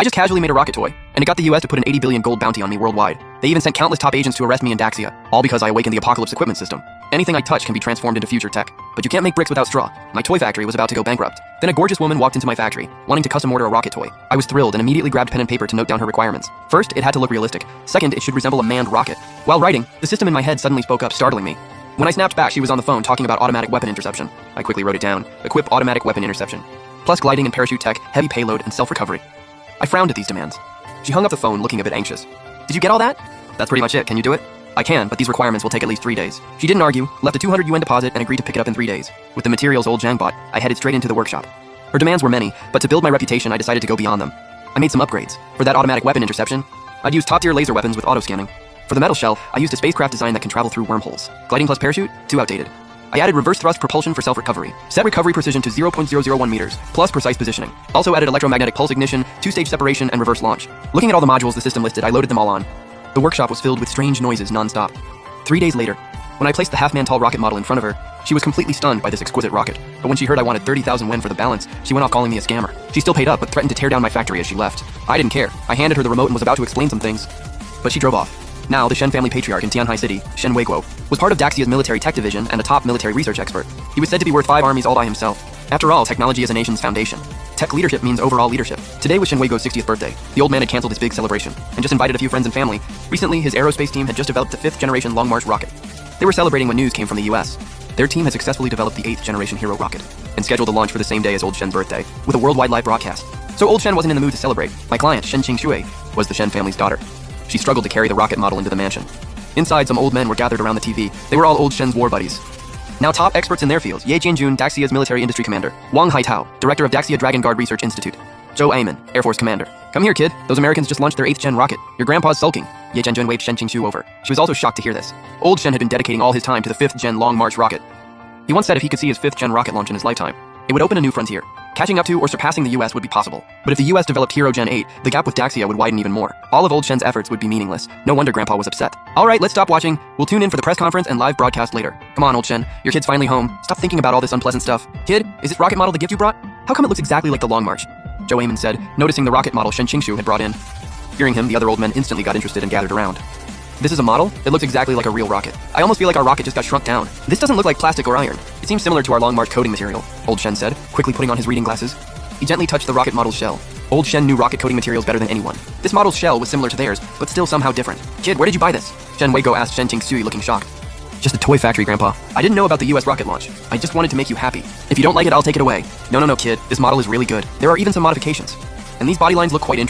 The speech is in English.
I just casually made a rocket toy, and it got the US to put an 80 billion gold bounty on me worldwide. They even sent countless top agents to arrest me in Daxia, all because I awakened the Apocalypse equipment system. Anything I touch can be transformed into future tech, but you can't make bricks without straw. My toy factory was about to go bankrupt. Then a gorgeous woman walked into my factory, wanting to custom order a rocket toy. I was thrilled and immediately grabbed pen and paper to note down her requirements. First, it had to look realistic. Second, it should resemble a manned rocket. While writing, the system in my head suddenly spoke up, startling me. When I snapped back, she was on the phone talking about automatic weapon interception. I quickly wrote it down. Equip automatic weapon interception. Plus gliding and parachute tech, heavy payload, and self-recovery. I frowned at these demands. She hung up the phone, looking a bit anxious. Did you get all that? That's pretty much it. Can you do it? I can, but these requirements will take at least 3 days. She didn't argue, left a 200 yuan deposit, and agreed to pick it up in 3 days. With the materials old Zhang bought, I headed straight into the workshop. Her demands were many, but to build my reputation, I decided to go beyond them. I made some upgrades. For that automatic weapon interception, I'd use top-tier laser weapons with auto-scanning. For the metal shell, I used a spacecraft design that can travel through wormholes. Gliding plus parachute? Too outdated. I added reverse thrust propulsion for self-recovery. Set recovery precision to 0.001 meters, plus precise positioning. Also added electromagnetic pulse ignition, 2-stage separation, and reverse launch. Looking at all the modules the system listed, I loaded them all on. The workshop was filled with strange noises non-stop. 3 days later, when I placed the half-man-tall rocket model in front of her, she was completely stunned by this exquisite rocket. But when she heard I wanted 30,000 yen for the balance, she went off calling me a scammer. She still paid up, but threatened to tear down my factory as she left. I didn't care. I handed her the remote and was about to explain some things, but she drove off. Now, the Shen family patriarch in Tianhai City, Shen Weiguo, was part of Daxia's military tech division and a top military research expert. He was said to be worth 5 armies all by himself. After all, technology is a nation's foundation. Tech leadership means overall leadership. Today was Shen Weiguo's 60th birthday. The old man had canceled his big celebration and just invited a few friends and family. Recently, his aerospace team had just developed the 5th-generation Long March rocket. They were celebrating when news came from the US. Their team had successfully developed the 8th-generation Hero rocket and scheduled the launch for the same day as old Shen's birthday, with a worldwide live broadcast. So old Shen wasn't in the mood to celebrate. My client, Shen Qingxue, was the Shen family's daughter. She struggled to carry the rocket model into the mansion. Inside, some old men were gathered around the TV. They were all old Shen's war buddies. Now top experts in their fields: Ye Jianjun, Daxia's military industry commander; Wang Haitao, director of Daxia Dragon Guard Research Institute; Zhou Aiman, Air Force commander. Come here, kid. Those Americans just launched their 8th-gen rocket. Your grandpa's sulking. Ye Jianjun waved Shen Qingxue over. She was also shocked to hear this. Old Shen had been dedicating all his time to the 5th-gen Long March rocket. He once said if he could see his 5th-gen rocket launch in his lifetime, it would open a new frontier. Catching up to or surpassing the US would be possible. But if the US developed Hero Gen 8, the gap with Daxia would widen even more. All of old Shen's efforts would be meaningless. No wonder Grandpa was upset. Alright, let's stop watching. We'll tune in for the press conference and live broadcast later. Come on, old Shen. Your kid's finally home. Stop thinking about all this unpleasant stuff. Kid, is this rocket model the gift you brought? How come it looks exactly like the Long March? Zhou Aiman said, noticing the rocket model Shen Qingxue had brought in. Hearing him, the other old men instantly got interested and gathered around. This is a model? It looks exactly like a real rocket. I almost feel like our rocket just got shrunk down. This doesn't look like plastic or iron. It seems similar to our Long March coating material, old Shen said, quickly putting on his reading glasses. He gently touched the rocket model's shell. Old Shen knew rocket coating materials better than anyone. This model's shell was similar to theirs, but still somehow different. Kid, where did you buy this? Shen Weiguo asked Shen Qingxue, looking shocked. Just a toy factory, Grandpa. I didn't know about the US rocket launch. I just wanted to make you happy. If you don't like it, I'll take it away. No, kid. This model is really good. There are even some modifications. And these body lines look quite interesting.